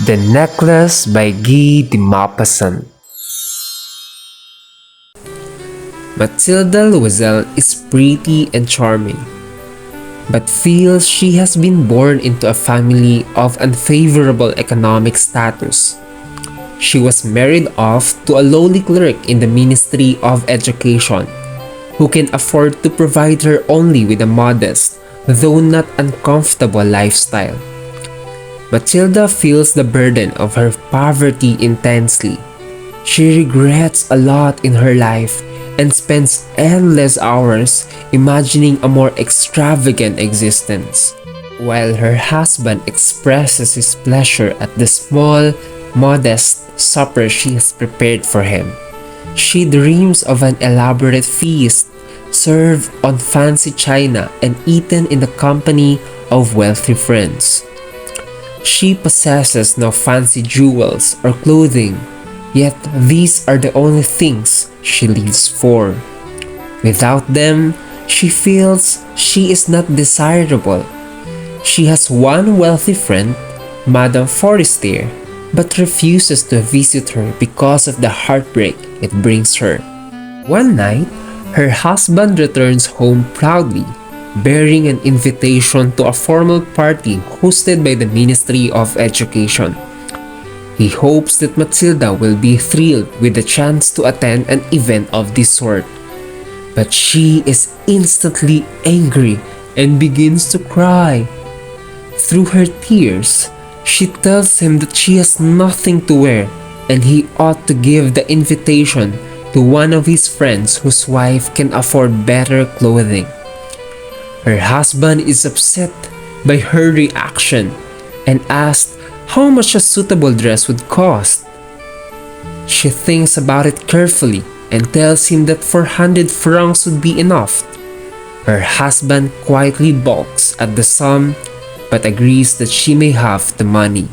The Necklace by Guy de Maupassant. Matilda Loisel is pretty and charming, but feels she has been born into a family of unfavorable economic status. She was married off to a lowly clerk in the Ministry of Education, who can afford to provide her only with a modest, though not uncomfortable lifestyle. Matilda feels the burden of her poverty intensely. She regrets a lot in her life and spends endless hours imagining a more extravagant existence. While her husband expresses his pleasure at the small, modest supper she has prepared for him, she dreams of an elaborate feast served on fancy china and eaten in the company of wealthy friends. She possesses no fancy jewels or clothing, yet these are the only things she lives for. Without them, she feels she is not desirable. She has one wealthy friend, Madame Forestier, but refuses to visit her because of the heartbreak it brings her. One night, her husband returns home proudly, bearing an invitation to a formal party hosted by the Ministry of Education. He hopes that Matilda will be thrilled with the chance to attend an event of this sort. But she is instantly angry and begins to cry. Through her tears, she tells him that she has nothing to wear and he ought to give the invitation to one of his friends whose wife can afford better clothing. Her husband is upset by her reaction and asks how much a suitable dress would cost. She thinks about it carefully and tells him that 400 francs would be enough. Her husband quietly balks at the sum but agrees that she may have the money.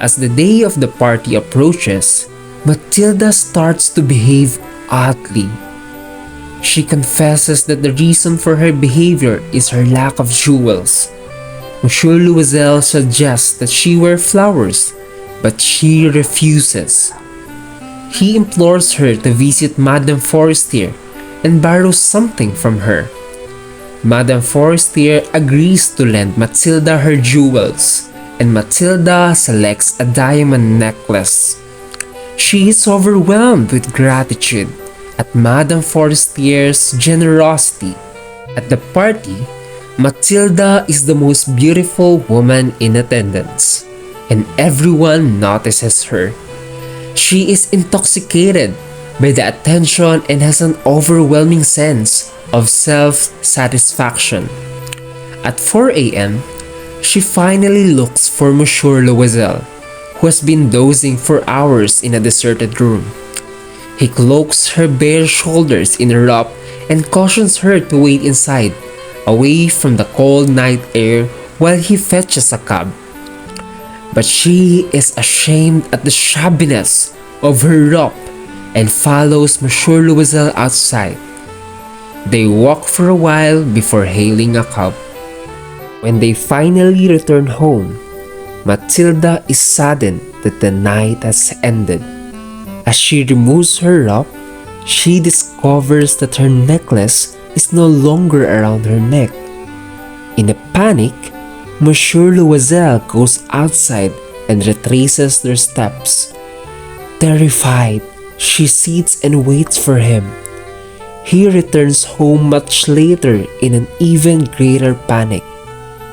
As the day of the party approaches, Matilda starts to behave oddly. She confesses that the reason for her behavior is her lack of jewels. Monsieur Loisel suggests that she wear flowers, but she refuses. He implores her to visit Madame Forestier and borrow something from her. Madame Forestier agrees to lend Matilda her jewels, and Matilda selects a diamond necklace. She is overwhelmed with gratitude at Madame Forestier's generosity. At the party, Matilda is the most beautiful woman in attendance, and everyone notices her. She is intoxicated by the attention and has an overwhelming sense of self-satisfaction. At 4 a.m., she finally looks for Monsieur Loisel, who has been dozing for hours in a deserted room. He cloaks her bare shoulders in a wrap and cautions her to wait inside, away from the cold night air while he fetches a cab. But she is ashamed at the shabbiness of her wrap and follows Monsieur Loisel outside. They walk for a while before hailing a cab. When they finally return home, Matilda is saddened that the night has ended. As she removes her wrap, she discovers that her necklace is no longer around her neck. In a panic, Monsieur Loisel goes outside and retraces their steps. Terrified, she sits and waits for him. He returns home much later in an even greater panic.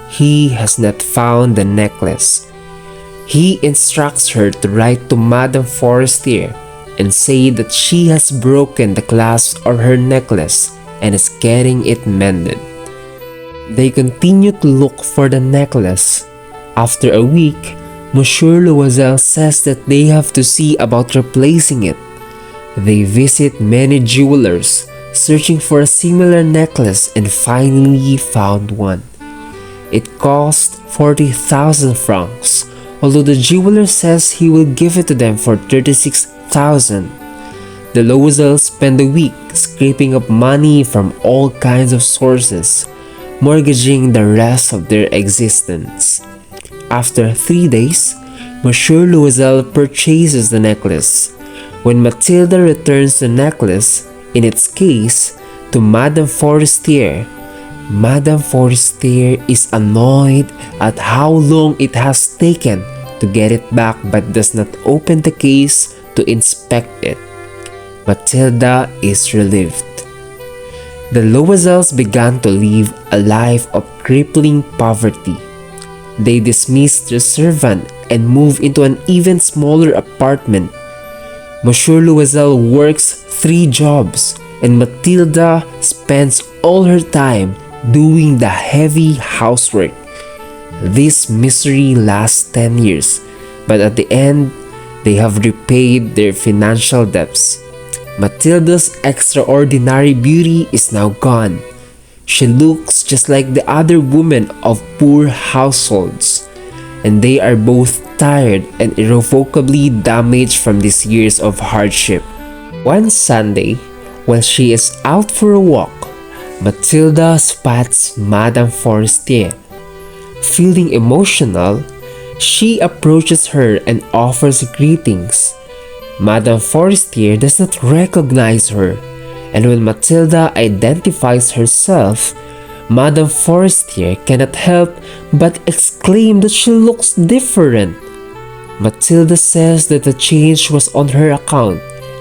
He has not found the necklace. He instructs her to write to Madame Forestier and say that she has broken the clasp of her necklace and is getting it mended. They continue to look for the necklace. After a week, Monsieur Loisel says that they have to see about replacing it. They visit many jewelers, searching for a similar necklace and finally found one. It cost 40,000 francs, although the jeweler says he will give it to them for 36,000. The Loisels spend a week scraping up money from all kinds of sources, mortgaging the rest of their existence. After 3 days, Monsieur Loisel purchases the necklace. When Matilda returns the necklace, in its case, to Madame Forestier, Madame Forestier is annoyed at how long it has taken to get it back but does not open the case to inspect it. Matilda is relieved. The Loisels began to live a life of crippling poverty. They dismissed their servant and moved into an even smaller apartment. Monsieur Loisel works 3 jobs and Matilda spends all her time doing the heavy housework. This misery lasts 10 years, but at the end, they have repaid their financial debts. Matilda's extraordinary beauty is now gone. She looks just like the other women of poor households, and they are both tired and irrevocably damaged from these years of hardship. One Sunday, while she is out for a walk, Matilda spots Madame Forestier. Feeling emotional, she approaches her and offers greetings. Madame Forestier does not recognize her, and when Matilda identifies herself, Madame Forestier cannot help but exclaim that she looks different. Matilda says that the change was on her account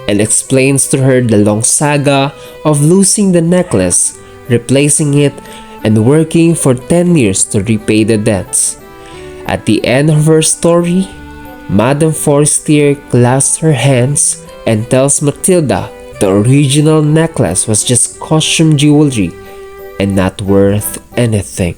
and explains to her the long saga of losing the necklace, replacing it, and working for 10 years to repay the debts. At the end of her story, Madame Forestier clasps her hands and tells Matilda the original necklace was just costume jewelry and not worth anything.